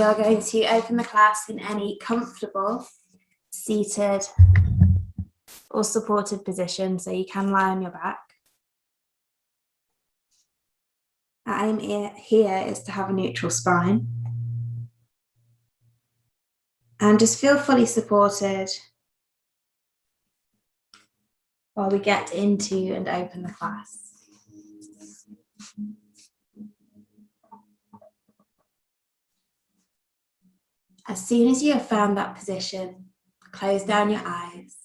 we are going to open the class in any comfortable, seated or supported position, so you can lie on your back. Our aim here is to have a neutral spine. And just feel fully supported while we get into and open the class. As soon as you have found that position, close down your eyes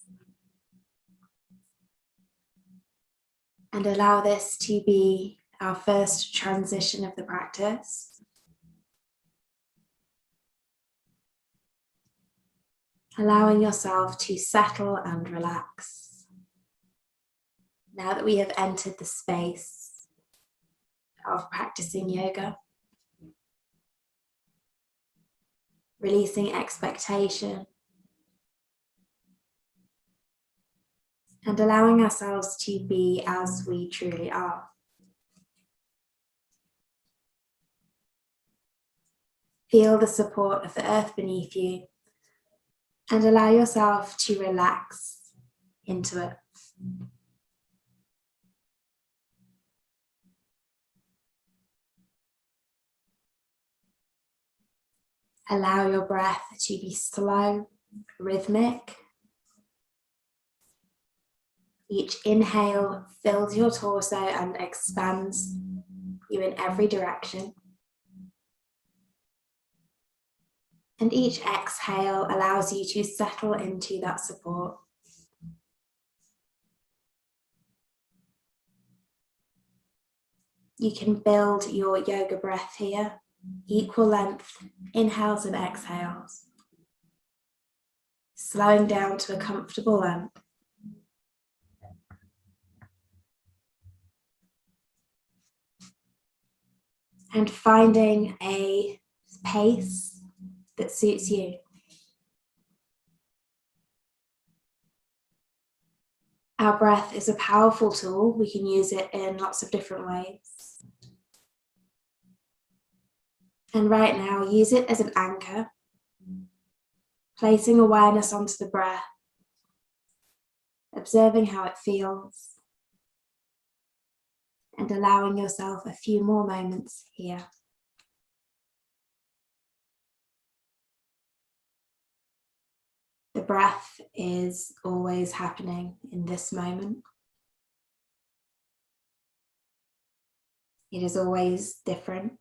and allow this to be our first transition of the practice. Allowing yourself to settle and relax. Now that we have entered the space of practicing yoga, releasing expectation, and allowing ourselves to be as we truly are. Feel the support of the earth beneath you and allow yourself to relax into it. Allow your breath to be slow, rhythmic. Each inhale fills your torso and expands you in every direction. And each exhale allows you to settle into that support. You can build your yoga breath here, equal length inhales and exhales, slowing down to a comfortable length. And finding a pace that suits you. Our breath is a powerful tool. We can use it in lots of different ways. And right now, use it as an anchor, placing awareness onto the breath, observing how it feels, and allowing yourself a few more moments here. The breath is always happening in this moment. It is always different.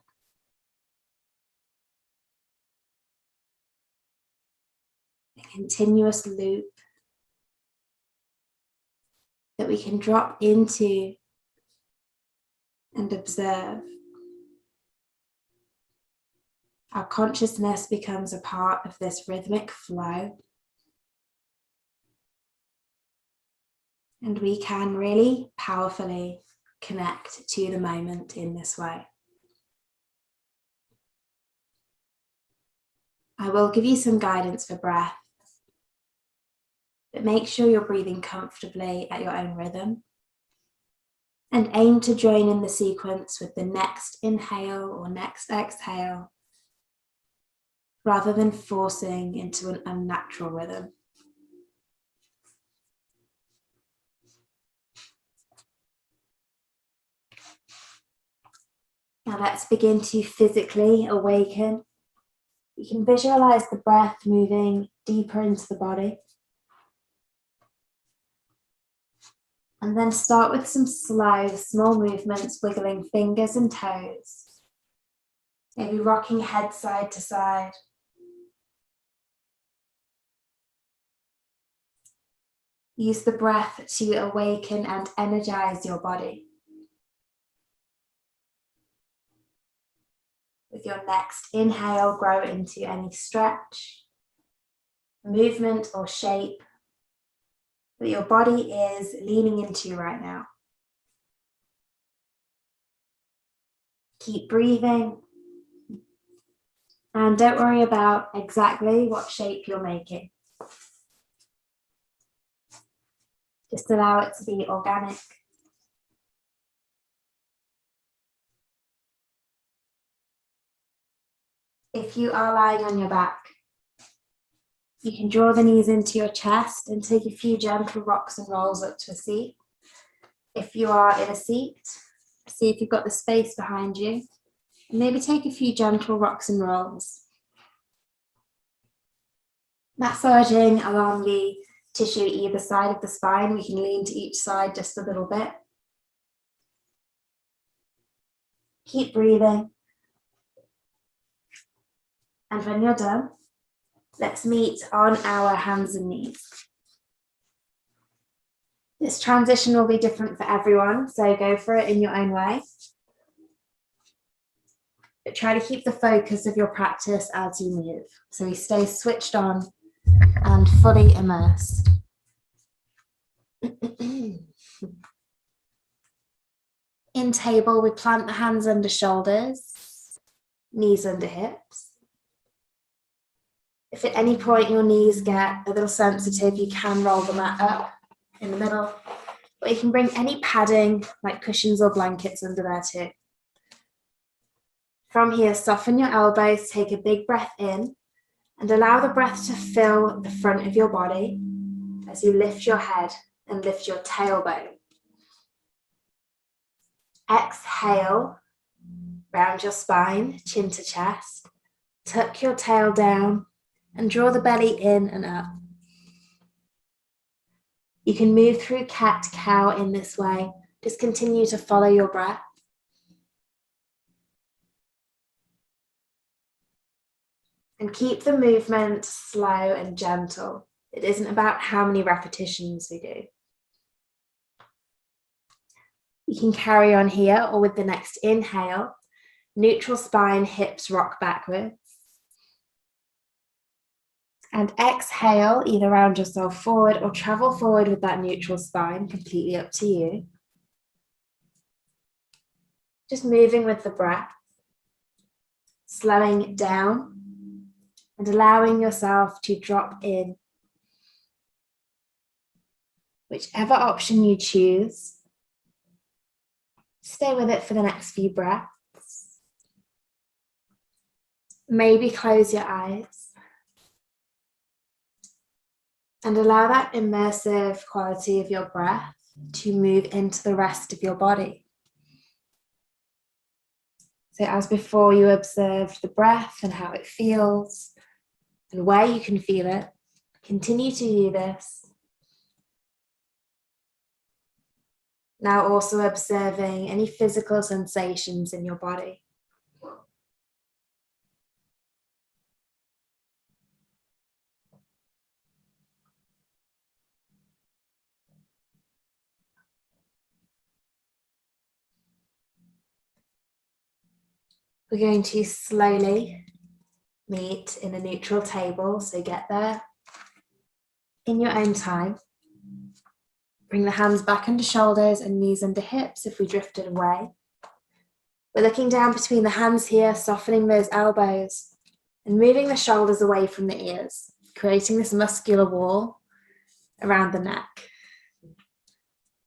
A continuous loop that we can drop into and observe. Our consciousness becomes a part of this rhythmic flow. And we can really powerfully connect to the moment in this way. I will give you some guidance for breath, but make sure you're breathing comfortably at your own rhythm and aim to join in the sequence with the next inhale or next exhale rather than forcing into an unnatural rhythm. Now let's begin to physically awaken. You can visualize the breath moving deeper into the body. And then start with some slow, small movements, wiggling fingers and toes. Maybe rocking head side to side. Use the breath to awaken and energize your body. With your next inhale, grow into any stretch, movement or shape that your body is leaning into right now. Keep breathing. And don't worry about exactly what shape you're making. Just allow it to be organic. If you are lying on your back, you can draw the knees into your chest and take a few gentle rocks and rolls up to a seat. If you are in a seat, see if you've got the space behind you, and maybe take a few gentle rocks and rolls. Massaging along the tissue either side of the spine, we can lean to each side just a little bit. Keep breathing. And when you're done, let's meet on our hands and knees. This transition will be different for everyone, so go for it in your own way. But try to keep the focus of your practice as you move, so we stay switched on and fully immersed. In table, we plant the hands under shoulders, knees under hips. If at any point your knees get a little sensitive, you can roll the mat up in the middle, but you can bring any padding like cushions or blankets under there too. From here, soften your elbows, take a big breath in, and allow the breath to fill the front of your body as you lift your head and lift your tailbone. Exhale, round your spine, chin to chest, tuck your tail down and draw the belly in and up. You can move through cat-cow in this way. Just continue to follow your breath. And keep the movement slow and gentle. It isn't about how many repetitions we do. You can carry on here or with the next inhale, neutral spine, hips rock backwards. And exhale, either round yourself forward or travel forward with that neutral spine, completely up to you. Just moving with the breath, slowing down and allowing yourself to drop in. Whichever option you choose, stay with it for the next few breaths. Maybe close your eyes. And allow that immersive quality of your breath to move into the rest of your body. So as before, you observed the breath and how it feels and where you can feel it. Continue to do this. Now also observing any physical sensations in your body. We're going to slowly meet in a neutral table, so get there in your own time. Bring the hands back under shoulders and knees under hips if we drifted away. We're looking down between the hands here, softening those elbows and moving the shoulders away from the ears, creating this muscular wall around the neck.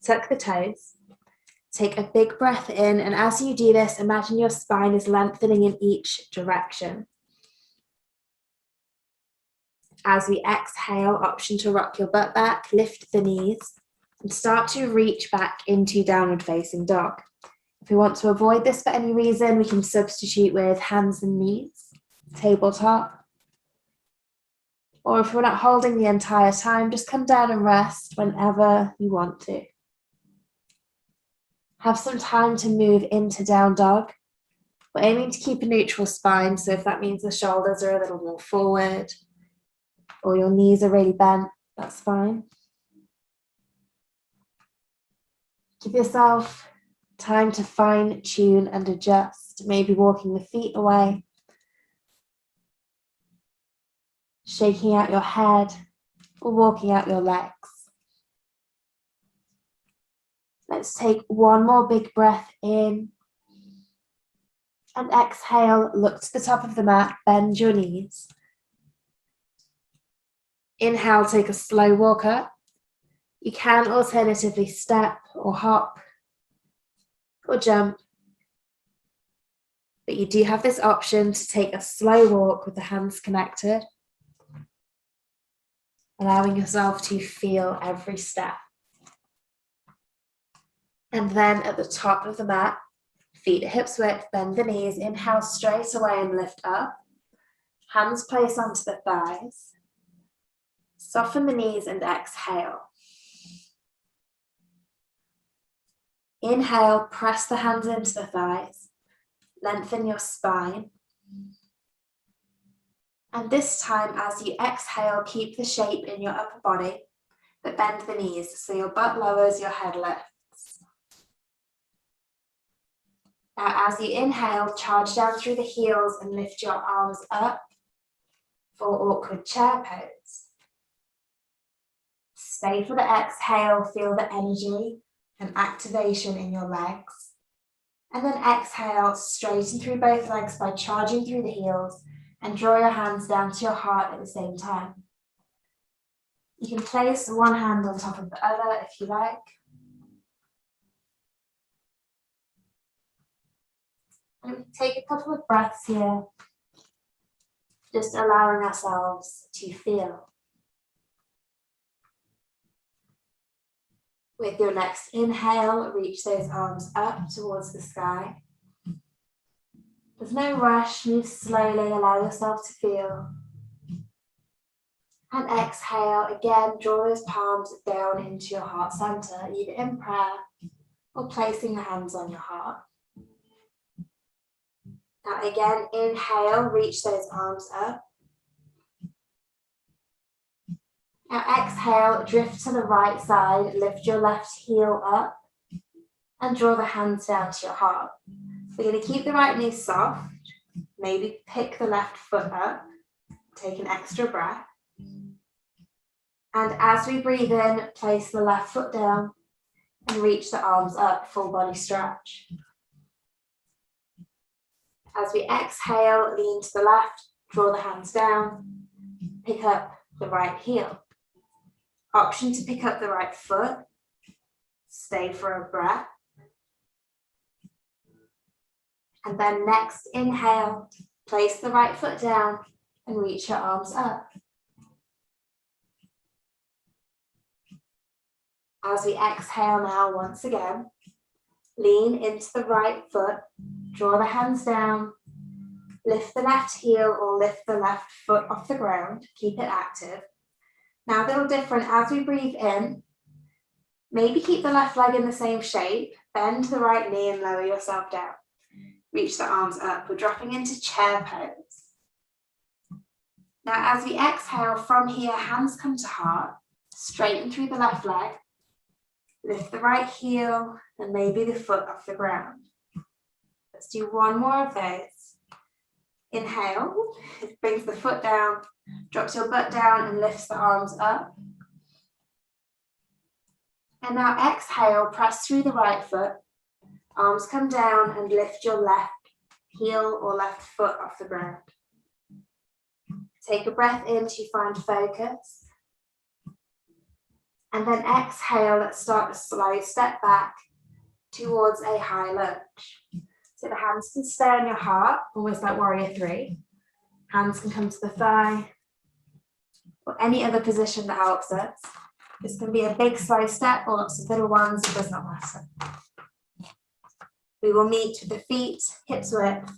Tuck the toes. Take a big breath in, and as you do this, imagine your spine is lengthening in each direction. As we exhale, option to rock your butt back, lift the knees, and start to reach back into downward facing dog. If we want to avoid this for any reason, we can substitute with hands and knees, tabletop. Or if we're not holding the entire time, just come down and rest whenever you want to. Have some time to move into down dog. We're aiming to keep a neutral spine, so if that means the shoulders are a little more forward or your knees are really bent, that's fine. Give yourself time to fine tune and adjust, maybe walking the feet away, shaking out your head or walking out your legs. Let's take one more big breath in and exhale, look to the top of the mat, bend your knees. Inhale, take a slow walk up. You can alternatively step or hop or jump. but you do have this option to take a slow walk with the hands connected, allowing yourself to feel every step. And then at the top of the mat, feet at hips width, bend the knees, inhale straight away and lift up. Hands place onto the thighs. Soften the knees and exhale. Inhale, press the hands into the thighs. Lengthen your spine. And this time, as you exhale, keep the shape in your upper body, but bend the knees so your butt lowers, your head lifts. Now, as you inhale, charge down through the heels and lift your arms up for awkward chair pose. Stay for the exhale, feel the energy and activation in your legs. And then exhale, straighten through both legs by charging through the heels and draw your hands down to your heart at the same time. You can place one hand on top of the other if you like. And take a couple of breaths here, just allowing ourselves to feel. With your next inhale, reach those arms up towards the sky. There's no rush, move slowly, allow yourself to feel. And exhale, again, draw those palms down into your heart center, either in prayer or placing the hands on your heart. Now again, inhale, reach those arms up. Now exhale, drift to the right side, lift your left heel up and draw the hands down to your heart. We're going to keep the right knee soft, maybe pick the left foot up, take an extra breath. And as we breathe in, place the left foot down and reach the arms up, full body stretch. As we exhale, lean to the left, draw the hands down, pick up the right heel. Option to pick up the right foot, stay for a breath. And then next inhale, place the right foot down and reach your arms up. As we exhale now, once again, lean into the right foot, draw the hands down, lift the left heel or lift the left foot off the ground, keep it active. Now a little different, as we breathe in, maybe keep the left leg in the same shape, bend the right knee and lower yourself down. Reach the arms up, we're dropping into chair pose. Now as we exhale from here, hands come to heart, straighten through the left leg, lift the right heel and maybe the foot off the ground. Let's do one more of those. Inhale, it brings the foot down, drops your butt down and lifts the arms up. And now exhale, press through the right foot, arms come down and lift your left heel or left foot off the ground. Take a breath in to find focus. And then exhale, let's start a slow step back towards a high lunge. So the hands can stay on your heart, almost like warrior three. Hands can come to the thigh, or any other position that helps us. This can be a big slow step or lots of little ones, it does not matter. We will meet with the feet, hips width,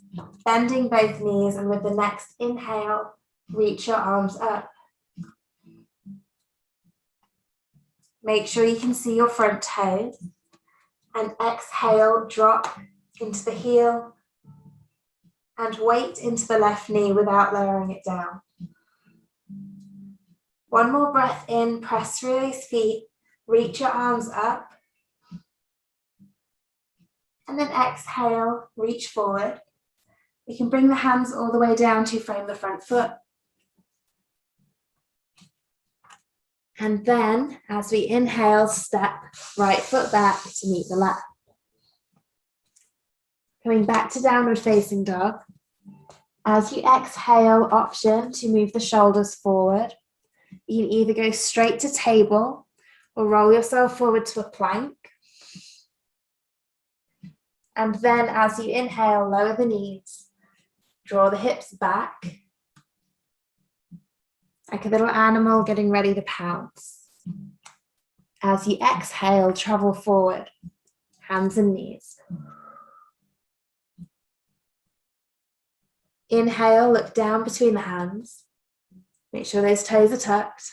bending both knees, and with the next inhale, reach your arms up. Make sure you can see your front toes, and exhale, drop into the heel, and weight into the left knee without lowering it down. One more breath in, press through those feet, reach your arms up, and then exhale, reach forward. You can bring the hands all the way down to frame the front foot. And then, as we inhale, step right foot back to meet the left. Coming back to downward facing dog. As you exhale, option to move the shoulders forward. You can either go straight to table or roll yourself forward to a plank. And then as you inhale, lower the knees, draw the hips back, like a little animal getting ready to pounce. As you exhale, travel forward, hands and knees. Inhale, look down between the hands. Make sure those toes are tucked.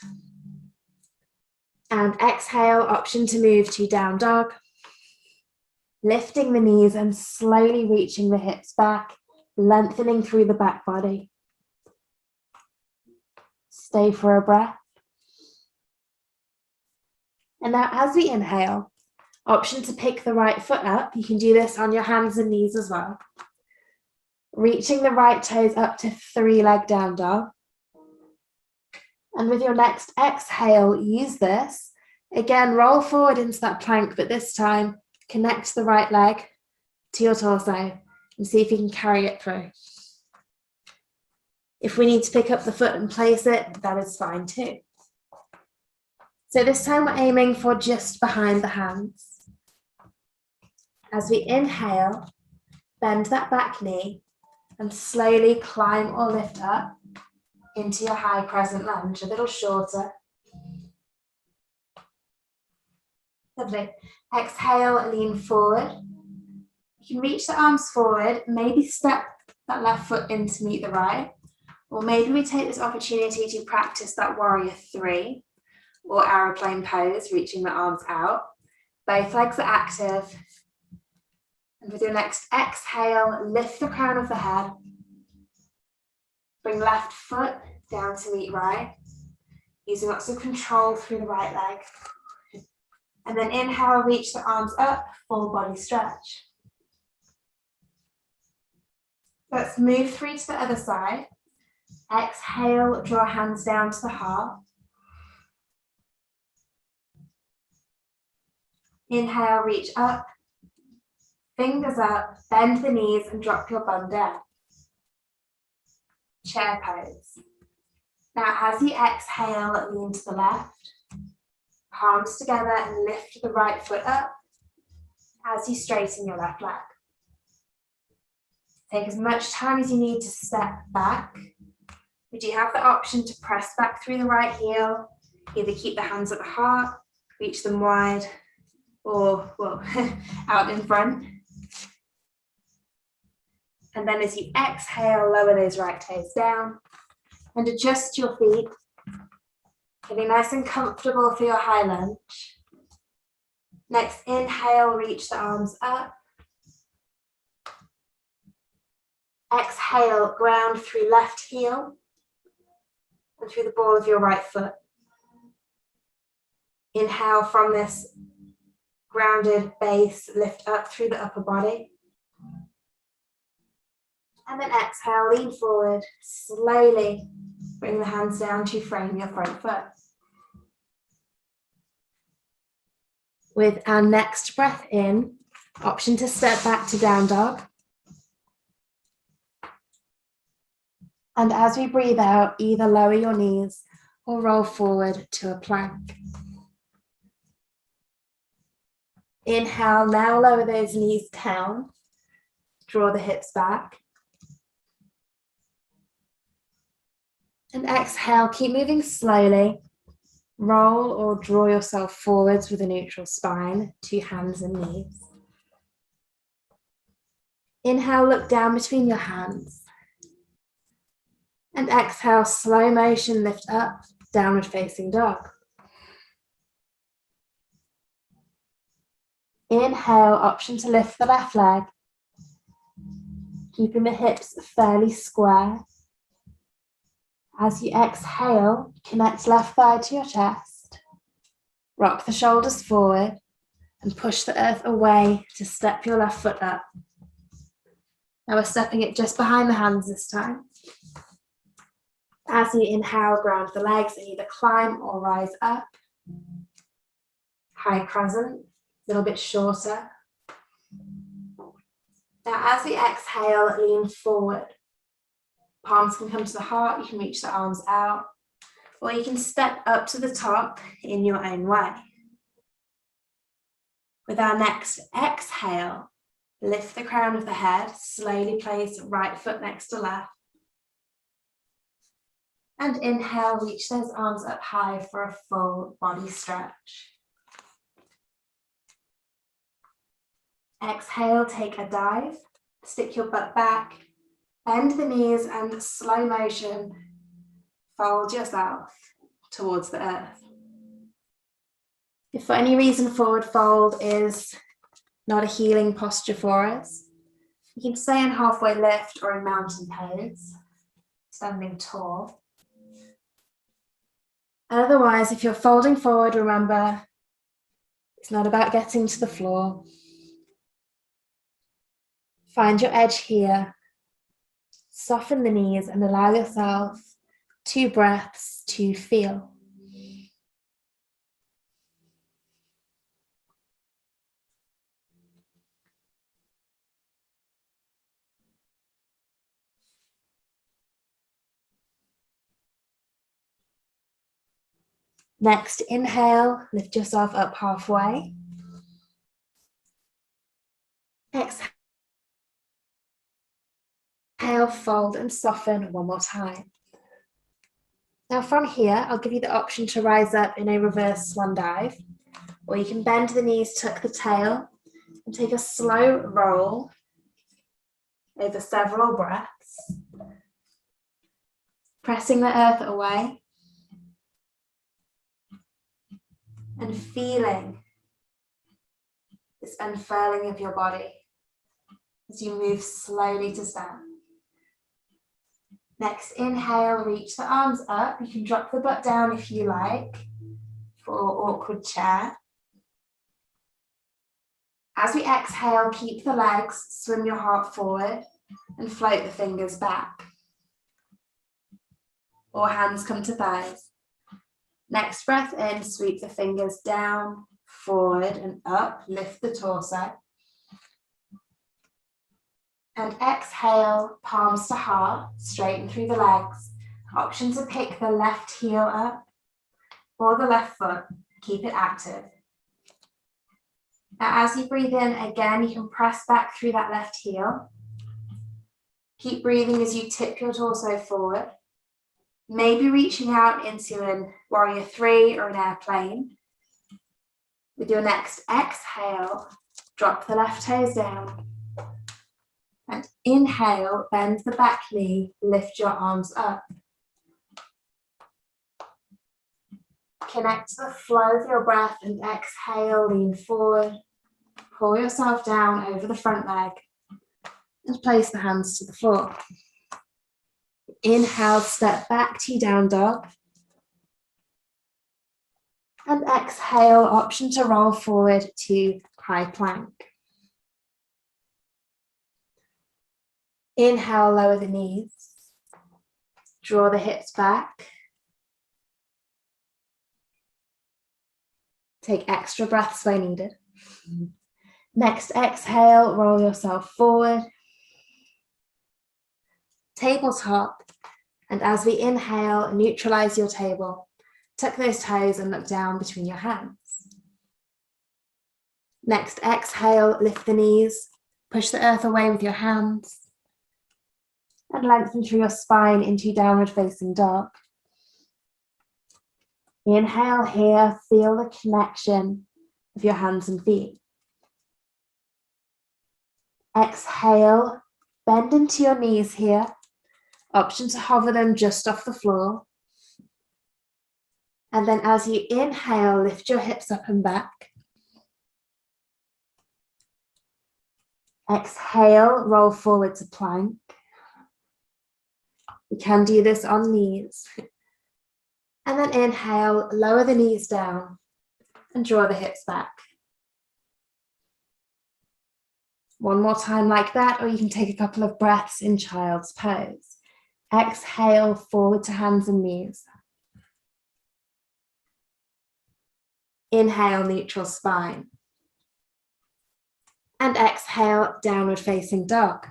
And exhale, option to move to down dog. Lifting the knees and slowly reaching the hips back, lengthening through the back body. Stay for a breath. And now as we inhale, option to pick the right foot up. You can do this on your hands and knees as well. Reaching the right toes up to 3-leg down dog. And with your next exhale, use this. Again, roll forward into that plank, but this time connect the right leg to your torso and see if you can carry it through. If we need to pick up the foot and place it, that is fine too. So this time we're aiming for just behind the hands. As we inhale, bend that back knee and slowly climb or lift up into your high crescent lunge, a little shorter. Lovely. Exhale, lean forward. You can reach the arms forward, maybe step that left foot in to meet the right, or maybe we take this opportunity to practice that warrior 3 or aeroplane pose, reaching the arms out. Both legs are active. And with your next exhale, lift the crown of the head. Bring left foot down to meet right, using lots of control through the right leg. And then inhale, reach the arms up, full body stretch. Let's move through to the other side. Exhale, draw hands down to the heart. Inhale, reach up, fingers up, bend the knees and drop your bum down. Chair pose. Now as you exhale, lean to the left, palms together and lift the right foot up as you straighten your left leg. Take as much time as you need to step back. We do have the option to press back through the right heel, either keep the hands at the heart, reach them wide, or out in front. And then as you exhale, lower those right toes down and adjust your feet, getting nice and comfortable for your high lunge. Next, inhale, reach the arms up. Exhale, ground through left heel and through the ball of your right foot. Inhale from this grounded base, lift up through the upper body. And then exhale, lean forward, slowly bring the hands down to frame your front foot. With our next breath in, option to step back to down dog. And as we breathe out, either lower your knees or roll forward to a plank. Inhale, now lower those knees down. Draw the hips back. And exhale, keep moving slowly. Roll or draw yourself forwards with a neutral spine, to hands and knees. Inhale, look down between your hands. And exhale, slow motion, lift up, downward facing dog. Inhale, option to lift the left leg, keeping the hips fairly square. As you exhale, connect left thigh to your chest. Rock the shoulders forward and push the earth away to step your left foot up. Now we're stepping it just behind the hands this time. As you inhale, ground the legs and either climb or rise up. High crescent, a little bit shorter. Now as we exhale, lean forward. Palms can come to the heart, you can reach the arms out, or you can step up to the top in your own way. With our next exhale, Lift the crown of the head, slowly place right foot next to left. And inhale, reach those arms up high for a full body stretch. Exhale, take a dive, stick your butt back, bend the knees and slow motion, fold yourself towards the earth. If for any reason forward fold is not a healing posture for us, you can stay in halfway lift or in mountain pose, standing tall. Otherwise, if you're folding forward, remember, it's not about getting to the floor. Find your edge here. Soften the knees and allow yourself 2 breaths to feel. Next, inhale, lift yourself up halfway. Exhale, fold and soften one more time. Now from here, I'll give you the option to rise up in a reverse swan dive, or you can bend the knees, tuck the tail, and take a slow roll over several breaths, pressing the earth away and feeling this unfurling of your body as you move slowly to stand. Next, inhale, reach the arms up. You can drop the butt down if you like for awkward chair. As we exhale, keep the legs, swim your heart forward and float the fingers back. Or hands come to thighs. Next breath in, sweep the fingers down, forward and up, lift the torso. And exhale, palms to heart, straighten through the legs. Option to pick the left heel up or the left foot, keep it active. Now as you breathe in, again, you can press back through that left heel. Keep breathing as you tip your torso forward. Maybe reaching out into an warrior 3 or an airplane. With your next exhale, drop the left toes down. And inhale, bend the back knee, lift your arms up. Connect to the flow of your breath and exhale, lean forward. Pull yourself down over the front leg and place the hands to the floor. Inhale, step back to down dog. And exhale, option to roll forward to high plank. Inhale, lower the knees. Draw the hips back. Take extra breaths where needed. Next, exhale, roll yourself forward. Tabletop. And as we inhale, neutralize your table. Tuck those toes and look down between your hands. Next, exhale, lift the knees. Push the earth away with your hands. And lengthen through your spine into downward facing dog. Inhale here, feel the connection of your hands and feet. Exhale, bend into your knees here. Option to hover them just off the floor. And then as you inhale, lift your hips up and back. Exhale, roll forward to plank. We can do this on knees. And then inhale, lower the knees down and draw the hips back. One more time like that, or you can take a couple of breaths in child's pose. Exhale, forward to hands and knees. Inhale, neutral spine. And exhale, downward facing dog.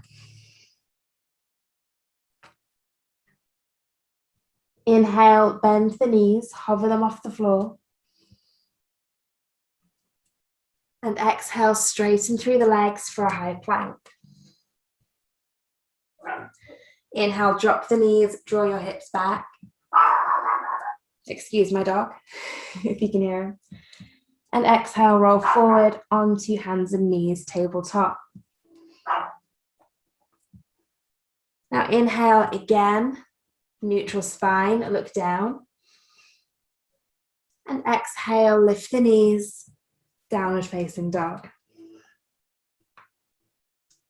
Inhale, bend the knees, hover them off the floor. And exhale, straighten through the legs for a high plank. Inhale, drop the knees, draw your hips back. Excuse my dog, if you can hear him. And exhale, roll forward onto hands and knees, tabletop. Now inhale again, neutral spine, look down. And exhale, lift the knees, downward facing dog.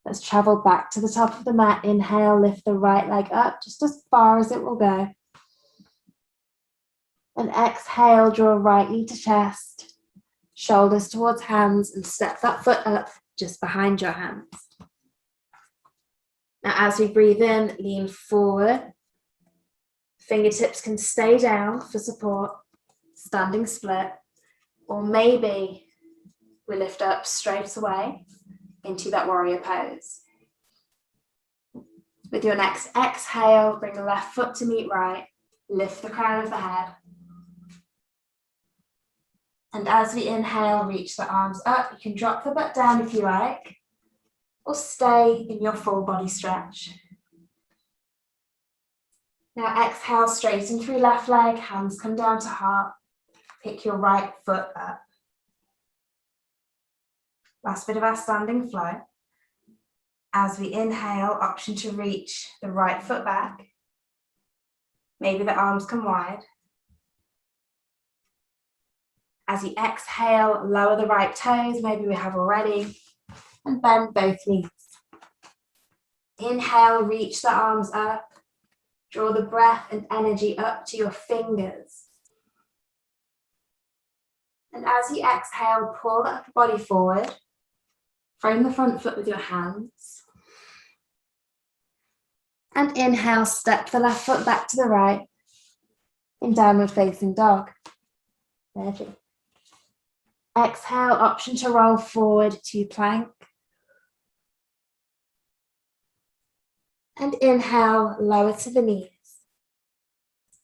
Let's travel back to the top of the mat. Inhale, lift the right leg up just as far as it will go. And exhale, draw right knee to chest, shoulders towards hands, and step that foot up just behind your hands. Now as we breathe in, lean forward. Fingertips can stay down for support, standing split, or maybe we lift up straight away into that warrior pose. With your next exhale, bring the left foot to meet right, lift the crown of the head. And as we inhale, reach the arms up. You can drop the butt down if you like, or stay in your full body stretch. Now exhale, straighten through left leg, hands come down to heart. Pick your right foot up. Last bit of our standing flow. As we inhale, option to reach the right foot back. Maybe the arms come wide. As you exhale, lower the right toes, maybe we have already, and bend both knees. Inhale, reach the arms up. Draw the breath and energy up to your fingers. And as you exhale, pull the upper body forward. Frame the front foot with your hands. And inhale, step the left foot back to the right in downward facing dog. Lovely. Exhale, option to roll forward to plank. And inhale, lower to the knees.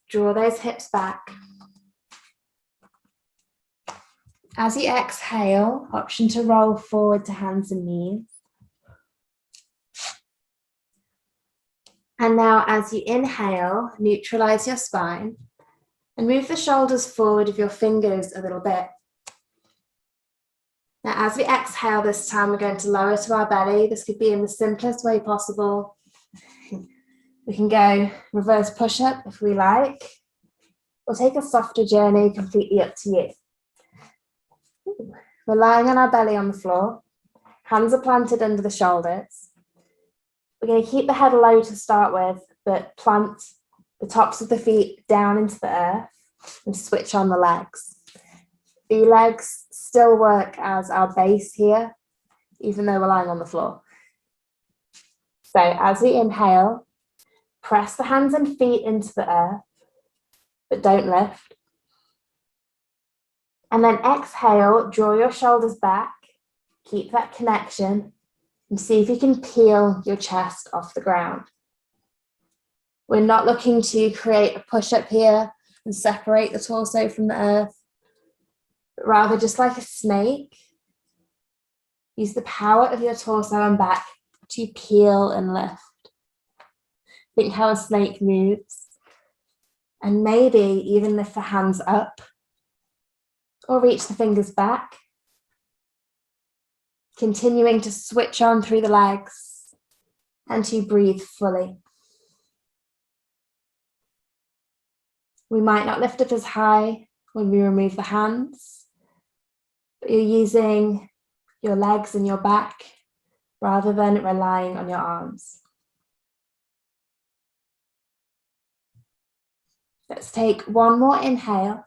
Draw those hips back. As you exhale, option to roll forward to hands and knees. And now as you inhale, neutralize your spine and move the shoulders forward with your fingers a little bit. Now as we exhale this time, we're going to lower to our belly. This could be in the simplest way possible. We can go reverse push-up if we like, or take a softer journey, completely up to you. We're lying on our belly on the floor. Hands are planted under the shoulders. We're going to keep the head low to start with, but plant the tops of the feet down into the earth and switch on the legs. The legs still work as our base here, even though we're lying on the floor. So as we inhale, press the hands and feet into the earth, but don't lift. And then exhale, draw your shoulders back, keep that connection, and see if you can peel your chest off the ground. We're not looking to create a push-up here and separate the torso from the earth, but rather just like a snake, use the power of your torso and back to peel and lift. Think how a snake moves, and maybe even lift the hands up or reach the fingers back, continuing to switch on through the legs and to breathe fully. We might not lift up as high when we remove the hands, but you're using your legs and your back rather than relying on your arms. Let's take one more inhale.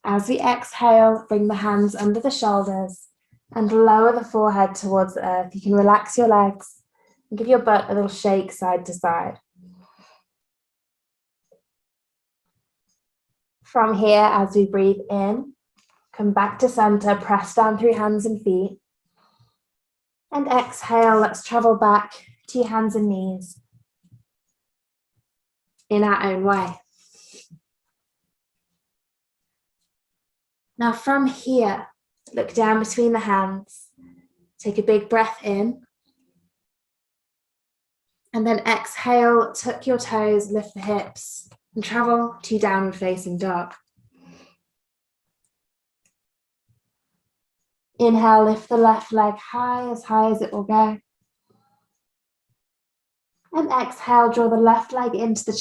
As we exhale, bring the hands under the shoulders and lower the forehead towards the earth. You can relax your legs and give your butt a little shake side to side. From here, as we breathe in, come back to center, press down through hands and feet. And exhale, let's travel back to hands and knees in our own way. Now from here, look down between the hands. Take a big breath in. And then exhale, tuck your toes, lift the hips, and travel to downward facing dog. Inhale, lift the left leg high as it will go. And exhale, draw the left leg into the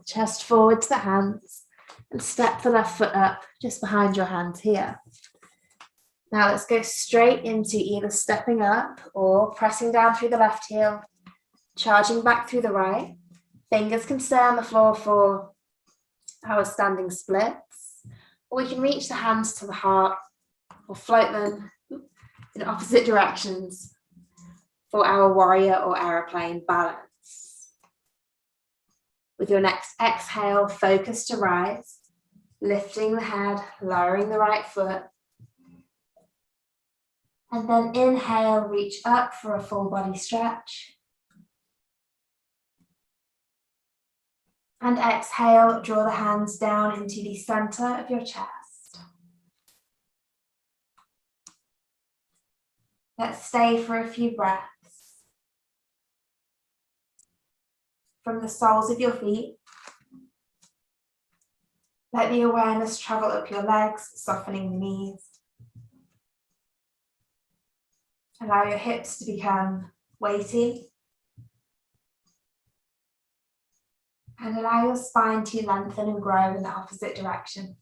chest forward to the hands, and step the left foot up just behind your hands here. Now let's go straight into either stepping up or pressing down through the left heel, charging back through the right. Fingers can stay on the floor for our standing splits, or we can reach the hands to the heart or float them in opposite directions for our warrior or aeroplane balance. With your next exhale, focus to rise, lifting the head, lowering the right foot. And then inhale, reach up for a full body stretch. And exhale, draw the hands down into the center of your chest. Let's stay for a few breaths. From the soles of your feet, let the awareness travel up your legs, softening the knees. Allow your hips to become weighty. And allow your spine to lengthen and grow in the opposite direction.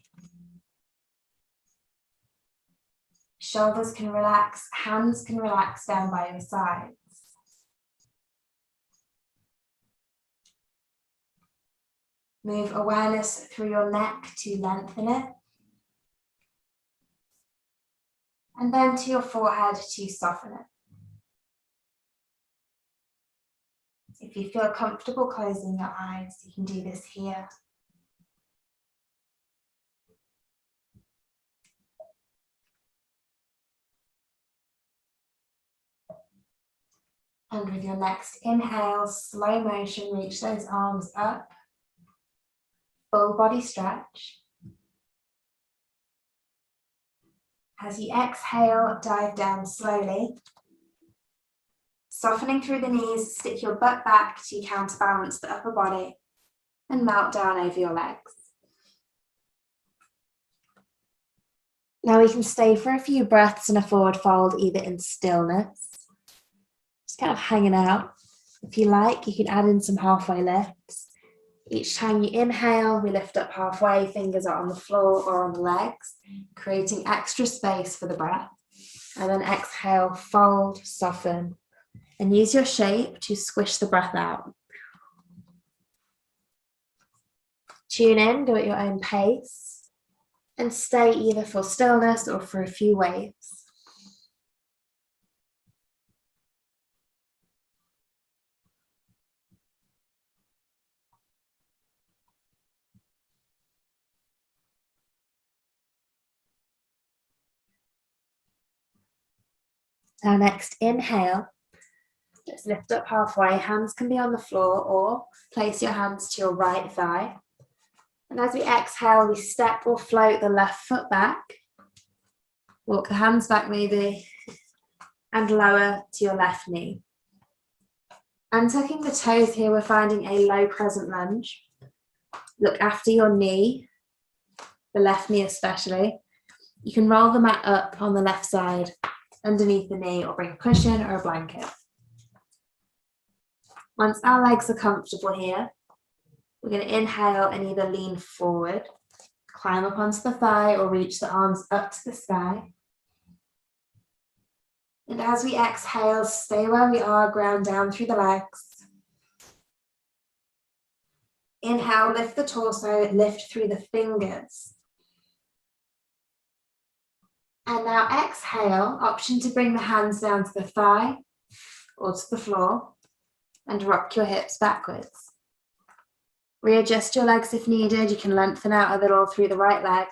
Shoulders can relax, hands can relax down by your sides. Move awareness through your neck to lengthen it. And then to your forehead to soften it. If you feel comfortable closing your eyes, you can do this here. And with your next inhale, slow motion, reach those arms up. Full body stretch. As you exhale, dive down slowly. Softening through the knees, stick your butt back to counterbalance the upper body and melt down over your legs. Now we can stay for a few breaths in a forward fold, either in stillness, just kind of hanging out. If you like, you can add in some halfway lifts. Each time you inhale, we lift up halfway, fingers are on the floor or on the legs, creating extra space for the breath. And then exhale, fold, soften, and use your shape to squish the breath out. Tune in, go at your own pace, and stay either for stillness or for a few waves. Now next, inhale. Just lift up halfway. Hands can be on the floor or place your hands to your right thigh. And as we exhale, we step or float the left foot back. Walk the hands back maybe, and lower to your left knee. Untucking the toes here, we're finding a low crescent lunge. Look after your knee, the left knee especially. You can roll the mat up on the left side, underneath the knee, or bring a cushion or a blanket. Once our legs are comfortable here, we're going to inhale and either lean forward, climb up onto the thigh, or reach the arms up to the sky. And as we exhale, stay where we are, ground down through the legs. Inhale, lift the torso, lift through the fingers. And now exhale, option to bring the hands down to the thigh or to the floor and rock your hips backwards. Readjust your legs if needed. You can lengthen out a little through the right leg.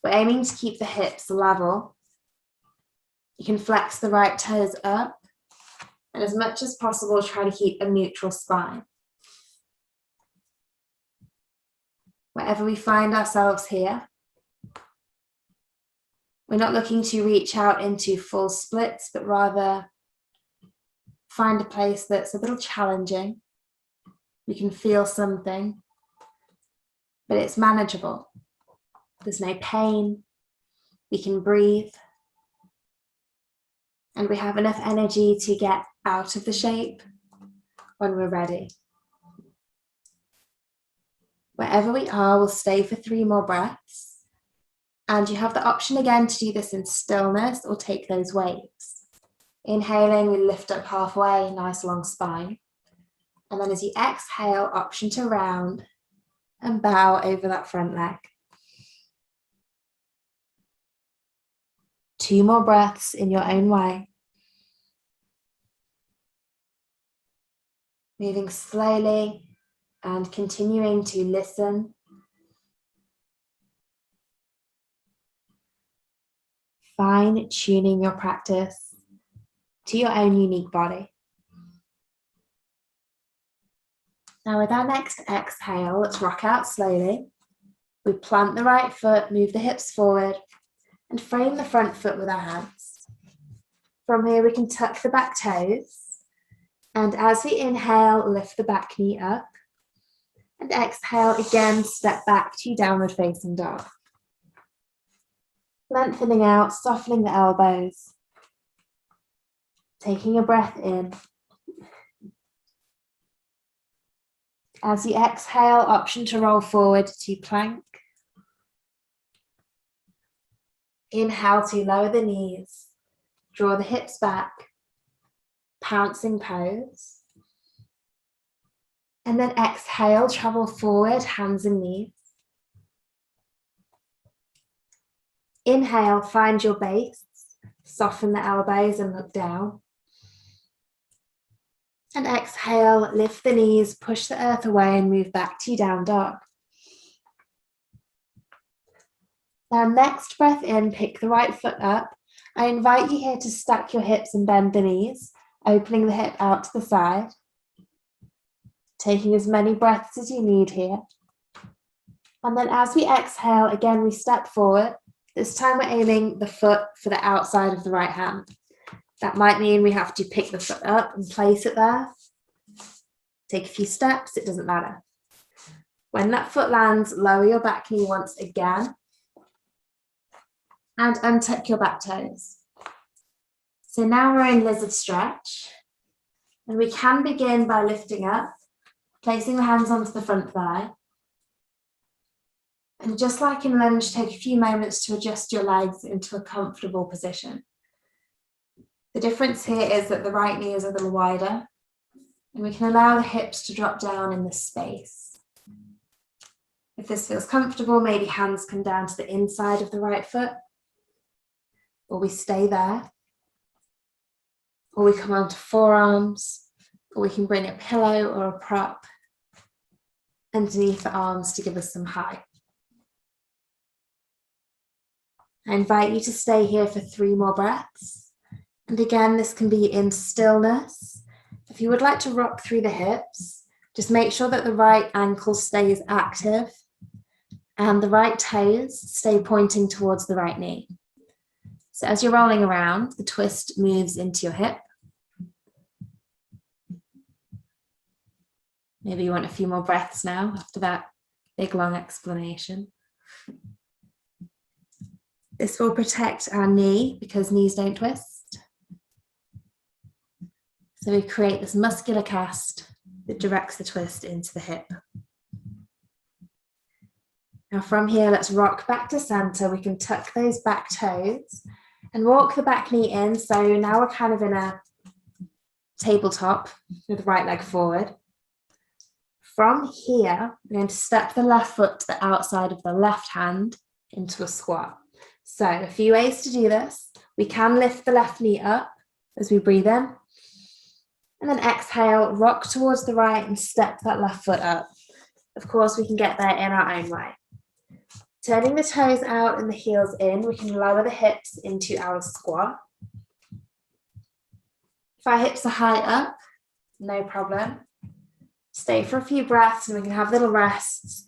We're aiming to keep the hips level. You can flex the right toes up, and as much as possible, try to keep a neutral spine. Wherever we find ourselves here, We're not looking to reach out into full splits, but rather find a place that's a little challenging. We can feel something, but it's manageable. There's no pain. We can breathe. And we have enough energy to get out of the shape when we're ready. Wherever we are, we'll stay for 3 more breaths. And you have the option again to do this in stillness or take those waves. Inhaling, we lift up halfway, nice long spine. And then as you exhale, option to round and bow over that front leg. 2 more breaths in your own way. Moving slowly and continuing to listen. Fine-tuning your practice to your own unique body. Now with our next exhale, let's rock out slowly. We plant the right foot, move the hips forward, and frame the front foot with our hands. From here, we can tuck the back toes. And as we inhale, lift the back knee up. And exhale, again, step back to downward facing dog. Lengthening out, softening the elbows. Taking a breath in. As you exhale, option to roll forward to plank. Inhale to lower the knees. Draw the hips back. Pouncing pose. And then exhale, travel forward, hands and knees. Inhale, find your base. Soften the elbows and look down. And exhale, lift the knees, push the earth away and move back to down dog. Now next breath in, pick the right foot up. I invite you here to stack your hips and bend the knees, opening the hip out to the side. Taking as many breaths as you need here. And then as we exhale, again, we step forward. This time we're aiming the foot for the outside of the right hand. That might mean we have to pick the foot up and place it there. Take a few steps, it doesn't matter. When that foot lands, lower your back knee once again. And untuck your back toes. So now we're in lizard stretch. And we can begin by lifting up, placing the hands onto the front thigh. And just like in lunge, take a few moments to adjust your legs into a comfortable position. The difference here is that the right knee is a little wider, and we can allow the hips to drop down in this space. If this feels comfortable, maybe hands come down to the inside of the right foot, or we stay there, or we come onto forearms, or we can bring a pillow or a prop underneath the arms to give us some height. I invite you to stay here for 3 more breaths. And again, this can be in stillness. If you would like to rock through the hips, just make sure that the right ankle stays active and the right toes stay pointing towards the right knee. So as you're rolling around, the twist moves into your hip. Maybe you want a few more breaths now after that big long explanation. This will protect our knee because knees don't twist. So we create this muscular cast that directs the twist into the hip. Now from here, let's rock back to center. We can tuck those back toes and walk the back knee in. So now we're kind of in a tabletop with the right leg forward. From here, we're going to step the left foot to the outside of the left hand into a squat. So a few ways to do this. We can lift the left knee up as we breathe in. And then exhale, rock towards the right and step that left foot up. Of course, we can get there in our own way. Turning the toes out and the heels in, we can lower the hips into our squat. If our hips are high up, no problem. Stay for a few breaths and we can have little rests.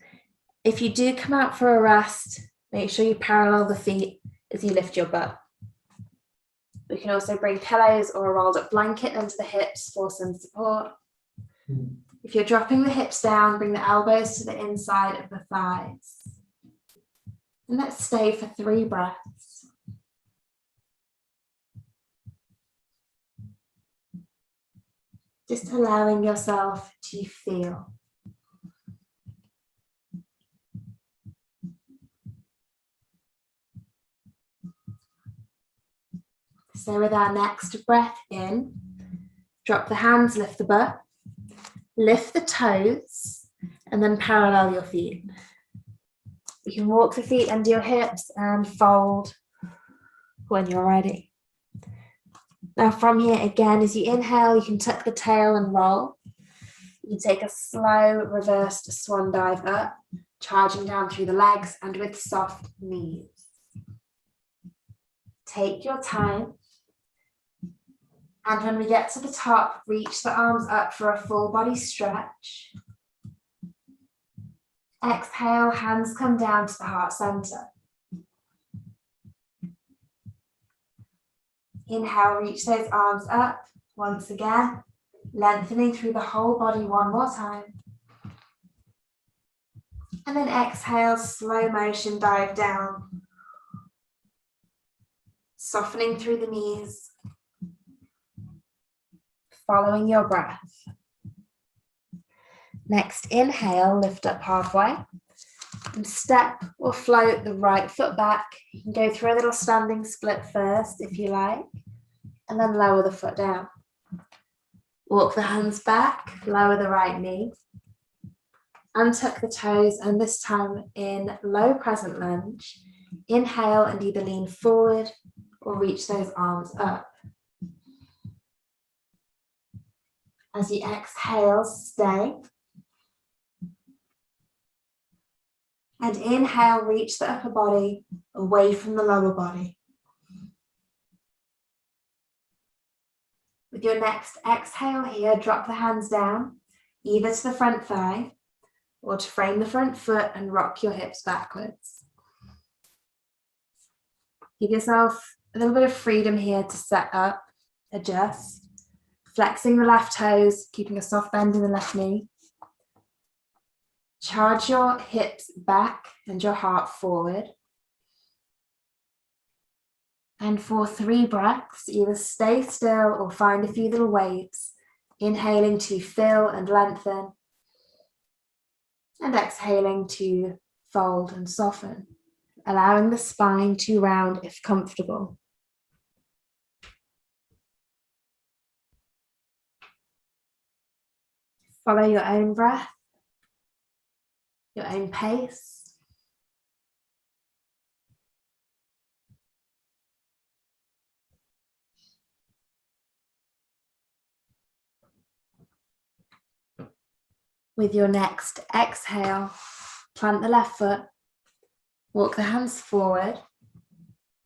If you do come out for a rest, make sure you parallel the feet as you lift your butt. We can also bring pillows or a rolled up blanket under the hips for some support. If you're dropping the hips down, bring the elbows to the inside of the thighs. And let's stay for 3 breaths. Just allowing yourself to feel. So with our next breath in, drop the hands, lift the butt, lift the toes, and then parallel your feet. You can walk the feet under your hips and fold when you're ready. Now from here, again, as you inhale, you can tuck the tail and roll. You can take a slow reversed swan dive up, charging down through the legs and with soft knees. Take your time. And when we get to the top, reach the arms up for a full body stretch. Exhale, hands come down to the heart center. Inhale, reach those arms up once again, lengthening through the whole body one more time. And then exhale, slow motion, dive down. Softening through the knees. Following your breath. Next, inhale, lift up halfway. And step or float the right foot back. You can go through a little standing split first if you like, and then lower the foot down. Walk the hands back, lower the right knee. Untuck the toes, and this time in low crescent lunge, inhale and either lean forward or reach those arms up. As you exhale, stay. And inhale, reach the upper body away from the lower body. With your next exhale here, drop the hands down, either to the front thigh or to frame the front foot and rock your hips backwards. Give yourself a little bit of freedom here to set up, adjust, flexing the left toes, keeping a soft bend in the left knee. Charge your hips back and your heart forward. And for 3 breaths, either stay still or find a few little waves, inhaling to fill and lengthen, and exhaling to fold and soften, allowing the spine to round if comfortable. Follow your own breath, your own pace. With your next exhale, plant the left foot, walk the hands forward,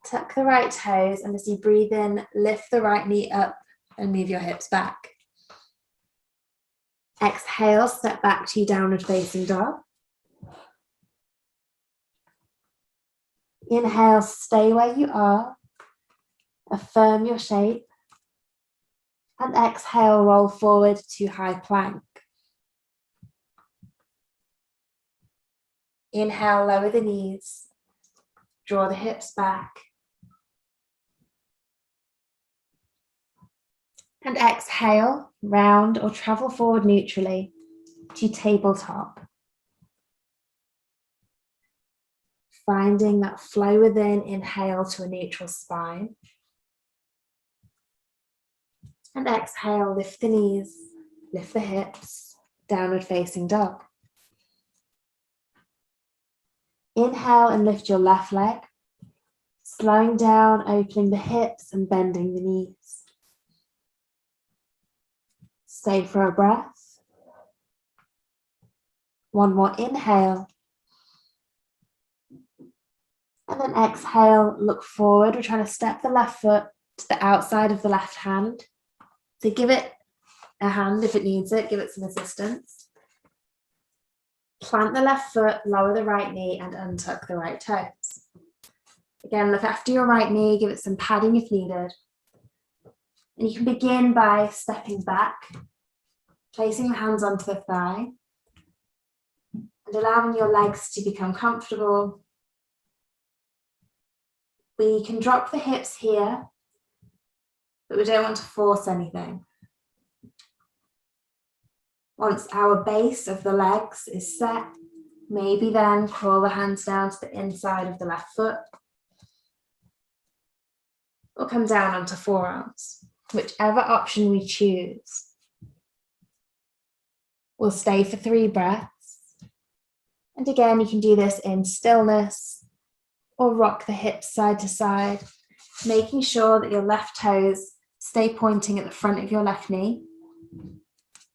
tuck the right toes, and as you breathe in, lift the right knee up and move your hips back. Exhale, step back to downward facing dog. Inhale, stay where you are, affirm your shape, and exhale, roll forward to high plank. Inhale, lower the knees, draw the hips back. And exhale, round or travel forward neutrally to tabletop. Finding that flow within, inhale to a neutral spine. And exhale, lift the knees, lift the hips, downward facing dog. Inhale and lift your left leg, slowing down, opening the hips and bending the knees. Stay for a breath. One more inhale. And then exhale, look forward. We're trying to step the left foot to the outside of the left hand. So give it a hand if it needs it, give it some assistance. Plant the left foot, lower the right knee, and untuck the right toes. Again, look after your right knee, give it some padding if needed. And you can begin by stepping back, placing the hands onto the thigh, and allowing your legs to become comfortable. We can drop the hips here, but we don't want to force anything. Once our base of the legs is set, maybe then crawl the hands down to the inside of the left foot, or come down onto forearms, whichever option we choose. We'll stay for 3 breaths. And again, you can do this in stillness or rock the hips side to side, making sure that your left toes stay pointing at the front of your left knee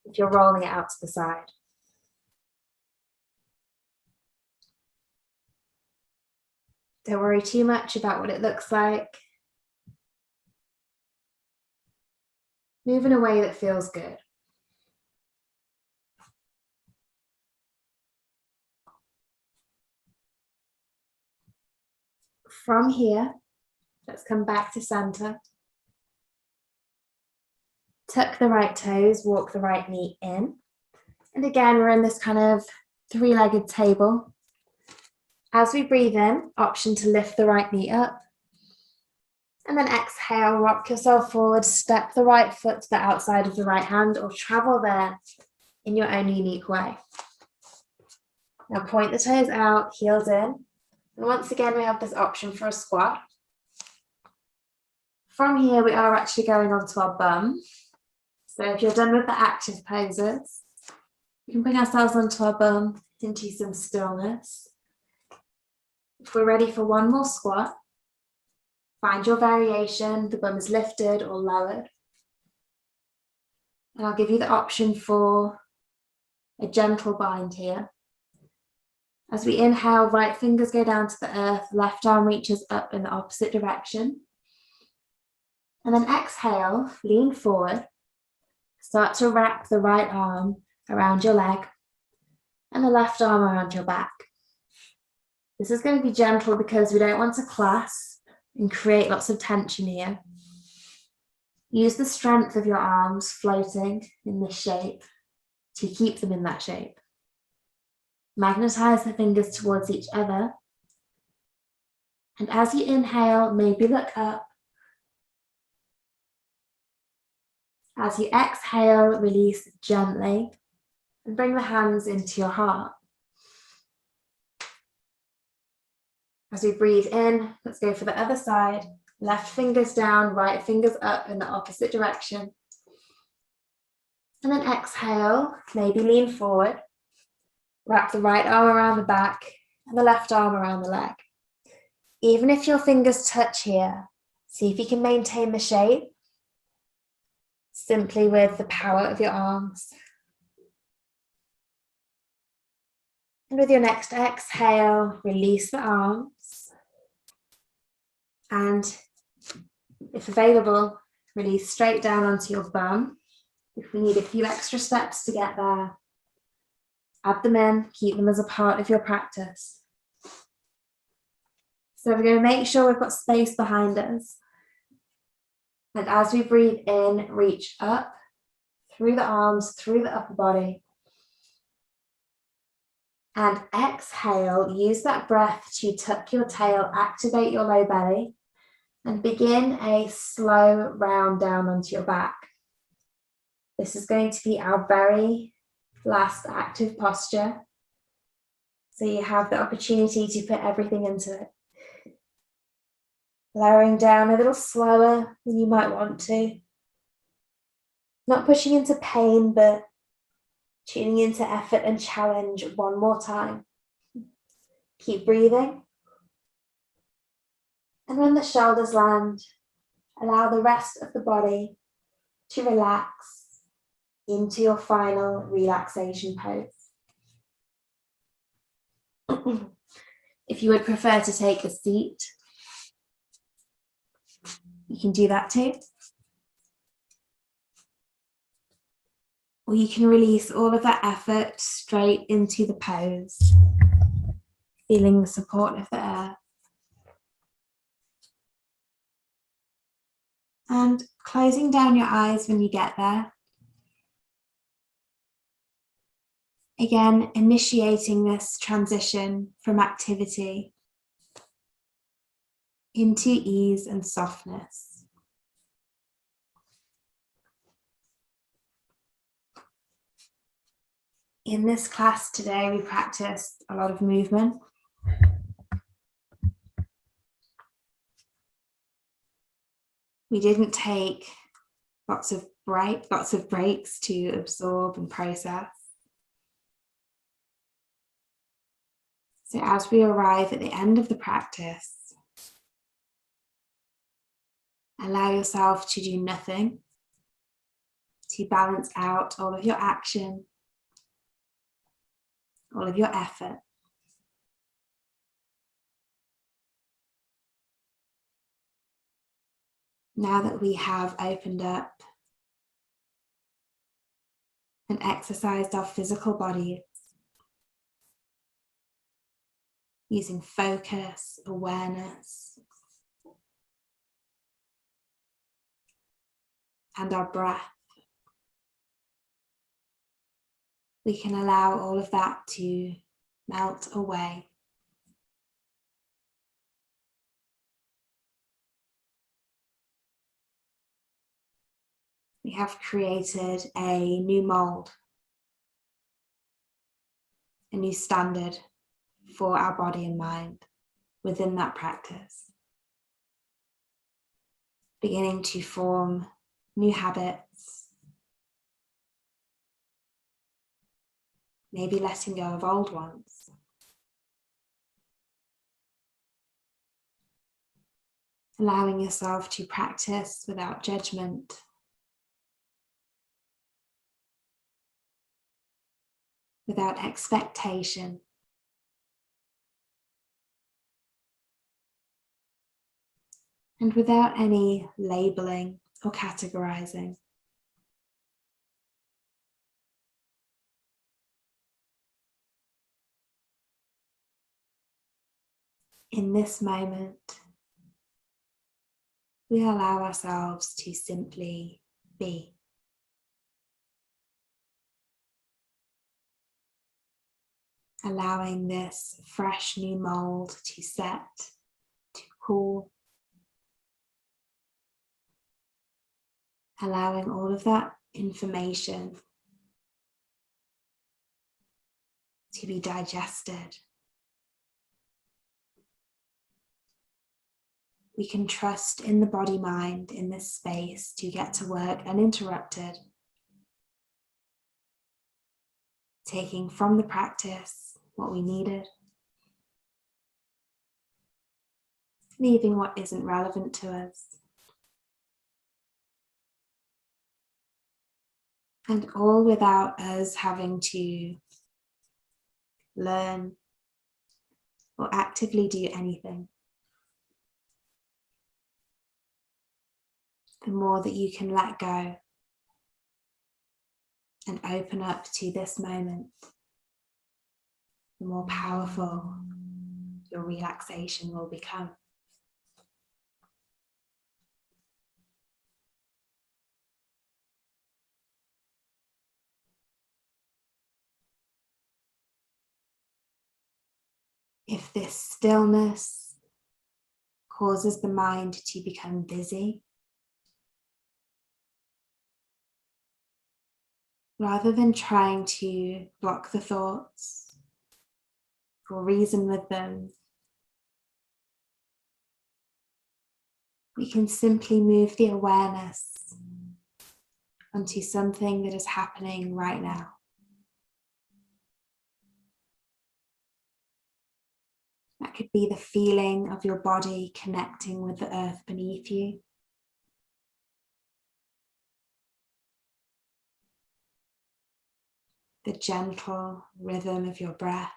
if you're rolling it out to the side. Don't worry too much about what it looks like. Move in a way that feels good. From here, let's come back to center. Tuck the right toes, walk the right knee in. And again, we're in this kind of 3-legged table. As we breathe in, option to lift the right knee up. And then exhale, rock yourself forward, step the right foot to the outside of the right hand or travel there in your own unique way. Now point the toes out, heels in. And once again, we have this option for a squat. From here, we are actually going onto our bum. So if you're done with the active poses, we can bring ourselves onto our bum into some stillness. If we're ready for one more squat, find your variation, the bum is lifted or lowered. And I'll give you the option for a gentle bind here. As we inhale, right fingers go down to the earth, left arm reaches up in the opposite direction. And then exhale, lean forward. Start to wrap the right arm around your leg and the left arm around your back. This is going to be gentle because we don't want to clasp and create lots of tension here. Use the strength of your arms floating in this shape to keep them in that shape. Magnetize the fingers towards each other. And as you inhale, maybe look up. As you exhale, release gently and bring the hands into your heart. As we breathe in, let's go for the other side. Left fingers down, right fingers up in the opposite direction. And then exhale, maybe lean forward. Wrap the right arm around the back and the left arm around the leg. Even if your fingers touch here, see if you can maintain the shape simply with the power of your arms. And with your next exhale, release the arms. And if available, release straight down onto your bum. If we need a few extra steps to get there, add them in, keep them as a part of your practice. So we're going to make sure we've got space behind us. And as we breathe in, reach up through the arms, through the upper body. And exhale, use that breath to tuck your tail, activate your low belly, and begin a slow round down onto your back. This is going to be our very last active posture. So you have the opportunity to put everything into it. Lowering down a little slower than you might want to. Not pushing into pain, but tuning into effort and challenge one more time. Keep breathing. And when the shoulders land, allow the rest of the body to relax into your final relaxation pose. If you would prefer to take a seat, you can do that too. Or you can release all of that effort straight into the pose, feeling the support of the earth. And closing down your eyes when you get there. Again, initiating this transition from activity into ease and softness. In this class today, we practiced a lot of movement. We didn't take lots of breaks to absorb and process. So as we arrive at the end of the practice, allow yourself to do nothing, to balance out all of your action, all of your effort. Now that we have opened up and exercised our physical bodies, using focus, awareness, and our breath, we can allow all of that to melt away. We have created a new mold, a new standard for our body and mind within that practice. Beginning to form new habits, maybe letting go of old ones. Allowing yourself to practice without judgment. Without expectation. And without any labeling or categorizing. In this moment, we allow ourselves to simply be. Allowing this fresh new mold to set, to cool. Allowing all of that information to be digested. We can trust in the body-mind in this space to get to work uninterrupted. Taking from the practice what we needed. Leaving what isn't relevant to us. And all without us having to learn or actively do anything. The more that you can let go and open up to this moment, the more powerful your relaxation will become. If this stillness causes the mind to become busy, rather than trying to block the thoughts or reason with them, we can simply move the awareness onto something that is happening right now. That could be the feeling of your body connecting with the earth beneath you. The gentle rhythm of your breath.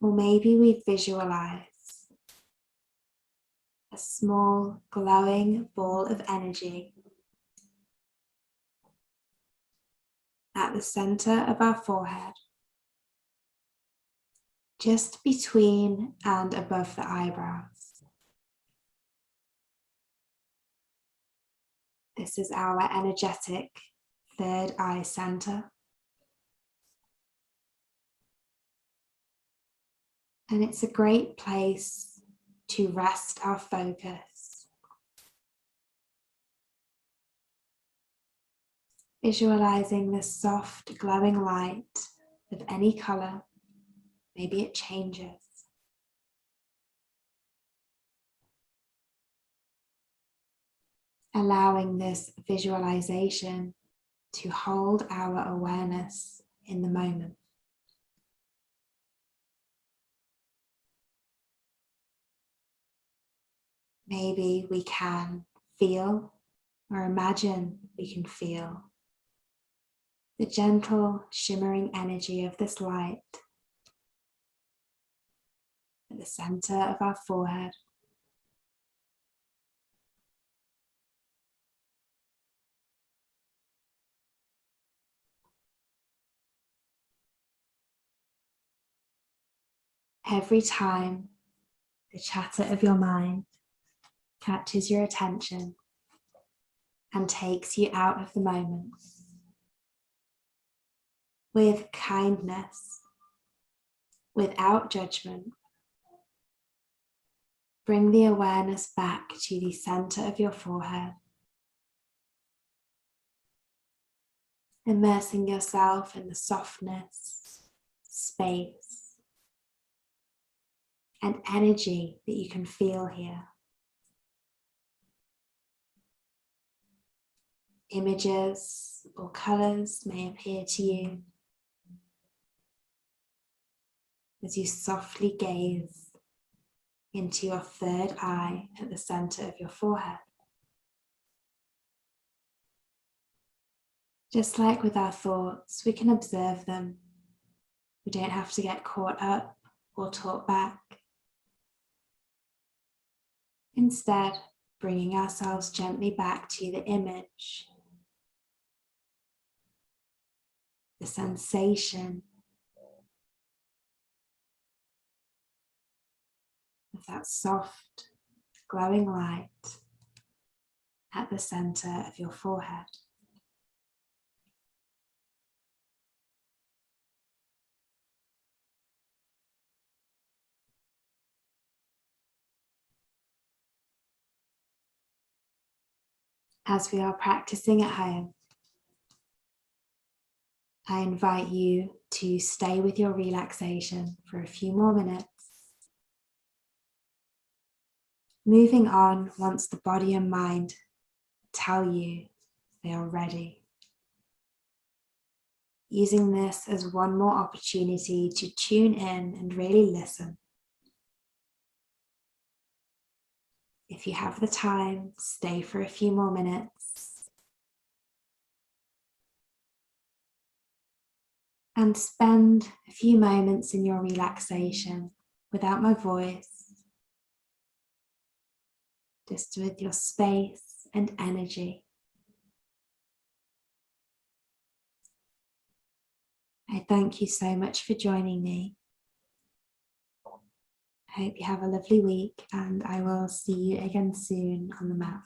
Or maybe we visualize a small glowing ball of energy at the center of our forehead, just between and above the eyebrows. This is our energetic third eye center. And it's a great place to rest our focus. Visualizing this soft glowing light of any color. Maybe it changes. Allowing this visualization to hold our awareness in the moment. Maybe we can feel or imagine we can feel the gentle shimmering energy of this light at the center of our forehead. Every time the chatter of your mind catches your attention and takes you out of the moment, with kindness, without judgment, bring the awareness back to the center of your forehead, immersing yourself in the softness, space, and energy that you can feel here. Images or colors may appear to you as you softly gaze into your third eye at the center of your forehead. Just like with our thoughts, we can observe them. We don't have to get caught up or talk back. Instead, bringing ourselves gently back to the image, the sensation of that soft, glowing light at the center of your forehead. As we are practicing at home, I invite you to stay with your relaxation for a few more minutes. Moving on once the body and mind tell you they are ready. Using this as one more opportunity to tune in and really listen. If you have the time, stay for a few more minutes. And spend a few moments in your relaxation without my voice, just with your space and energy. I thank you so much for joining me. I hope you have a lovely week, and I will see you again soon on the mat.